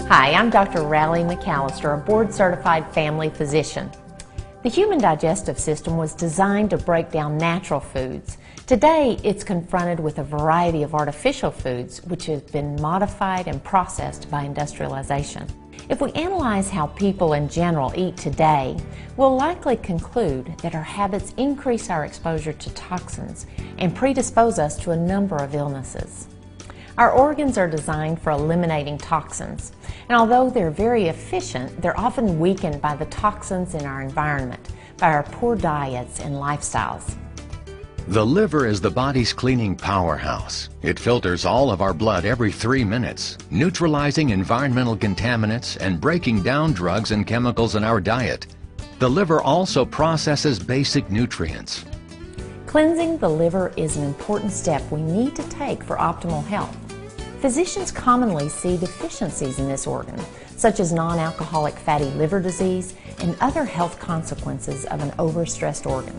Hi, I'm Dr. Raleigh McAllister, a board-certified family physician. The human digestive system was designed to break down natural foods. Today, it's confronted with a variety of artificial foods which have been modified and processed by industrialization. If we analyze how people in general eat today, we'll likely conclude that our habits increase our exposure to toxins and predispose us to a number of illnesses. Our organs are designed for eliminating toxins, and although they're very efficient, they're often weakened by the toxins in our environment, by our poor diets and lifestyles. The liver is the body's cleaning powerhouse. It filters all of our blood every 3 minutes, neutralizing environmental contaminants and breaking down drugs and chemicals in our diet. The liver also processes basic nutrients. Cleansing the liver is an important step we need to take for optimal health. Physicians commonly see deficiencies in this organ, such as non-alcoholic fatty liver disease and other health consequences of an overstressed organ.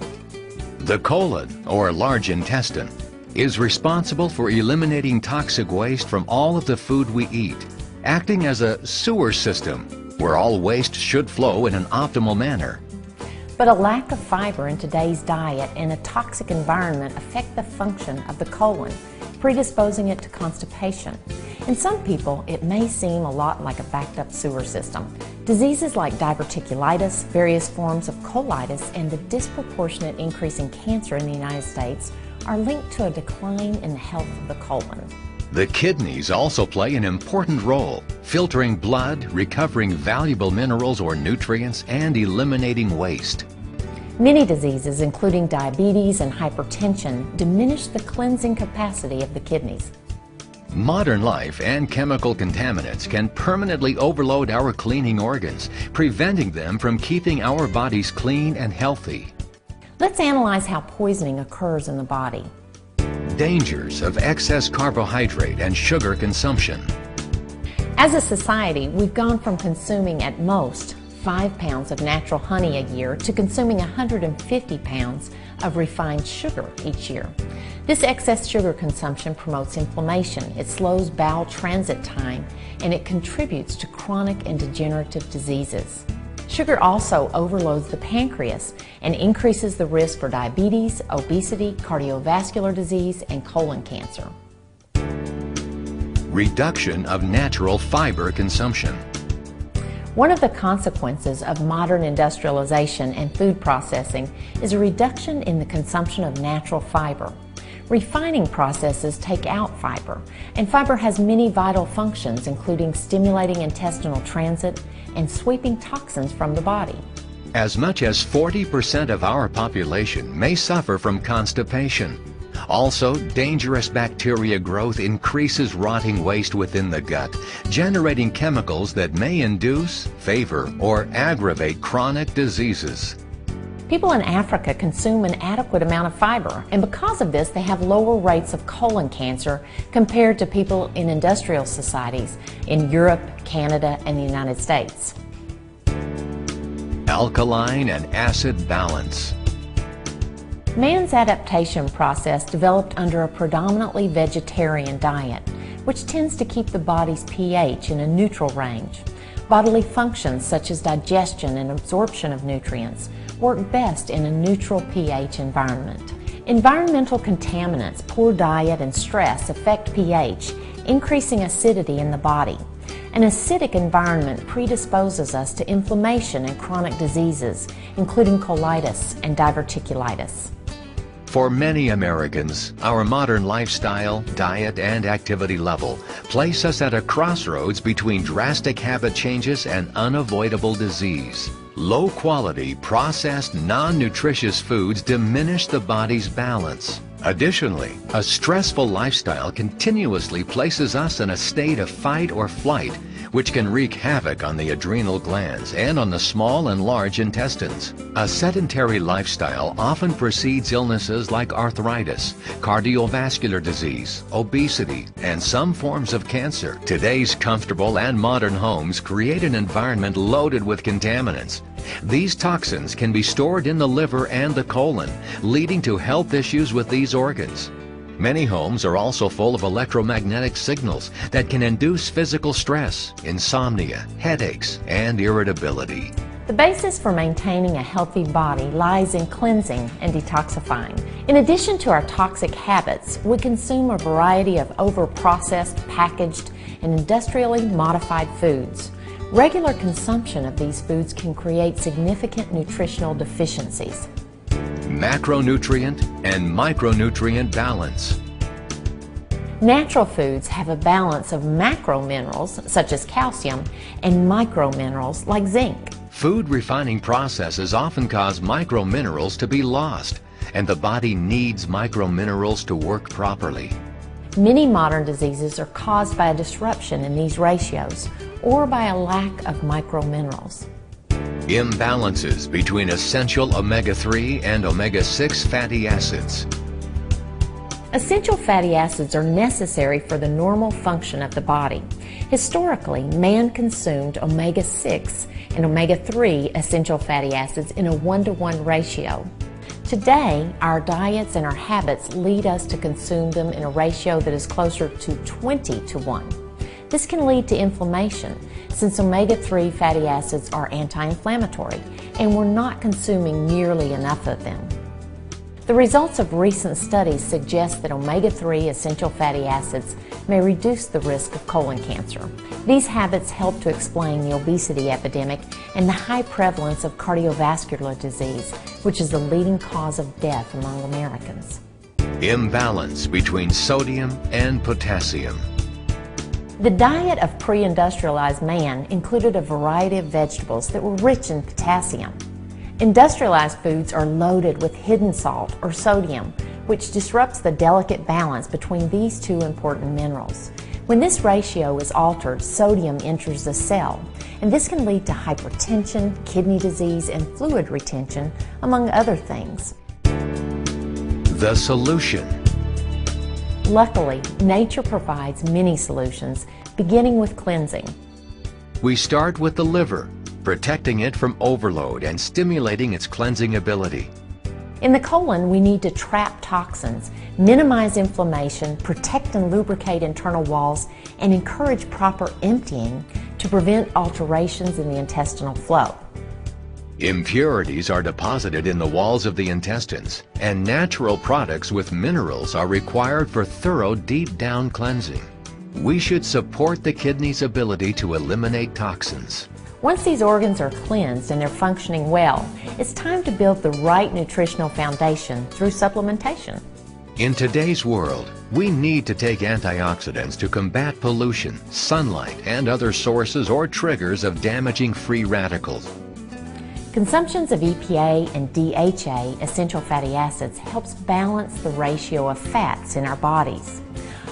The colon, or large intestine, is responsible for eliminating toxic waste from all of the food we eat, acting as a sewer system where all waste should flow in an optimal manner. But a lack of fiber in today's diet and a toxic environment affect the function of the colon, predisposing it to constipation. In some people, it may seem a lot like a backed-up sewer system. Diseases like diverticulitis, various forms of colitis, and the disproportionate increase in cancer in the United States are linked to a decline in the health of the colon. The kidneys also play an important role, filtering blood, recovering valuable minerals or nutrients, and eliminating waste. Many diseases, including diabetes and hypertension, diminish the cleansing capacity of the kidneys. Modern life and chemical contaminants can permanently overload our cleaning organs, preventing them from keeping our bodies clean and healthy. Let's analyze how poisoning occurs in the body. Dangers of excess carbohydrate and sugar consumption. As a society, we've gone from consuming at most 5 pounds of natural honey a year to consuming 150 pounds of refined sugar each year. This excess sugar consumption promotes inflammation, it slows bowel transit time, and it contributes to chronic and degenerative diseases. Sugar also overloads the pancreas and increases the risk for diabetes, obesity, cardiovascular disease, and colon cancer. Reduction of natural fiber consumption. One of the consequences of modern industrialization and food processing is a reduction in the consumption of natural fiber. Refining processes take out fiber, and fiber has many vital functions, including stimulating intestinal transit and sweeping toxins from the body. As much as 40% of our population may suffer from constipation. Also, dangerous bacteria growth increases rotting waste within the gut, generating chemicals that may induce, favor, or aggravate chronic diseases. People in Africa consume an adequate amount of fiber, and because of this, they have lower rates of colon cancer compared to people in industrial societies in Europe, Canada, and the United States. Alkaline and acid balance. Man's adaptation process developed under a predominantly vegetarian diet, which tends to keep the body's pH in a neutral range. Bodily functions such as digestion and absorption of nutrients work best in a neutral pH environment. Environmental contaminants, poor diet, and stress affect pH, increasing acidity in the body. An acidic environment predisposes us to inflammation and chronic diseases, including colitis and diverticulitis. For many Americans, our modern lifestyle, diet, and activity level place us at a crossroads between drastic habit changes and unavoidable disease. Low-quality, processed, non-nutritious foods diminish the body's balance. Additionally, a stressful lifestyle continuously places us in a state of fight or flight, which can wreak havoc on the adrenal glands and on the small and large intestines. A sedentary lifestyle often precedes illnesses like arthritis, cardiovascular disease, obesity, and some forms of cancer. Today's comfortable and modern homes create an environment loaded with contaminants. These toxins can be stored in the liver and the colon, leading to health issues with these organs. Many homes are also full of electromagnetic signals that can induce physical stress, insomnia, headaches, and irritability. The basis for maintaining a healthy body lies in cleansing and detoxifying. In addition to our toxic habits, we consume a variety of over-processed, packaged, and industrially modified foods. Regular consumption of these foods can create significant nutritional deficiencies. Macronutrient and micronutrient balance. Natural foods have a balance of macro minerals, such as calcium, and micro minerals, like zinc. Food refining processes often cause micro minerals to be lost, and the body needs micro minerals to work properly. Many modern diseases are caused by a disruption in these ratios or by a lack of micro minerals. Imbalances between essential omega-3 and omega-6 fatty acids. Essential fatty acids are necessary for the normal function of the body. Historically, man consumed omega-6 and omega-3 essential fatty acids in a 1-to-1 ratio. Today, our diets and our habits lead us to consume them in a ratio that is closer to 20-to-1. This can lead to inflammation, since omega-3 fatty acids are anti-inflammatory, and we're not consuming nearly enough of them. The results of recent studies suggest that omega-3 essential fatty acids may reduce the risk of colon cancer. These habits help to explain the obesity epidemic and the high prevalence of cardiovascular disease, which is the leading cause of death among Americans. Imbalance between sodium and potassium. The diet of pre-industrialized man included a variety of vegetables that were rich in potassium. Industrialized foods are loaded with hidden salt or sodium, which disrupts the delicate balance between these two important minerals. When this ratio is altered, sodium enters the cell, and this can lead to hypertension, kidney disease, and fluid retention, among other things. The solution. Luckily, nature provides many solutions, beginning with cleansing. We start with the liver, protecting it from overload and stimulating its cleansing ability. In the colon, we need to trap toxins, minimize inflammation, protect and lubricate internal walls, and encourage proper emptying to prevent alterations in the intestinal flow. Impurities are deposited in the walls of the intestines, and natural products with minerals are required for thorough deep down cleansing. We should support the kidney's ability to eliminate toxins. Once these organs are cleansed and they're functioning well, it's time to build the right nutritional foundation through supplementation. In today's world, we need to take antioxidants to combat pollution, sunlight, and other sources or triggers of damaging free radicals. Consumptions of EPA and DHA, essential fatty acids, helps balance the ratio of fats in our bodies.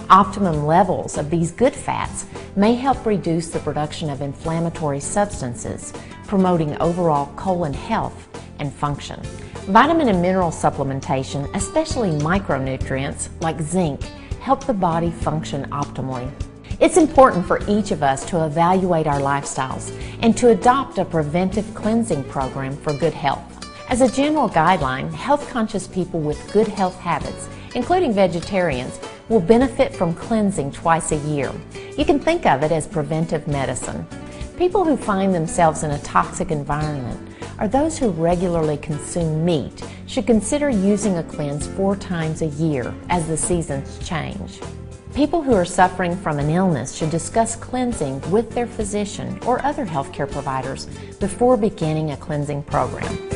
Optimum levels of these good fats may help reduce the production of inflammatory substances, promoting overall colon health and function. Vitamin and mineral supplementation, especially micronutrients like zinc, help the body function optimally. It's important for each of us to evaluate our lifestyles and to adopt a preventive cleansing program for good health. As a general guideline, health-conscious people with good health habits, including vegetarians, will benefit from cleansing twice a year. You can think of it as preventive medicine. People who find themselves in a toxic environment or those who regularly consume meat should consider using a cleanse 4 times a year as the seasons change. People who are suffering from an illness should discuss cleansing with their physician or other healthcare providers before beginning a cleansing program.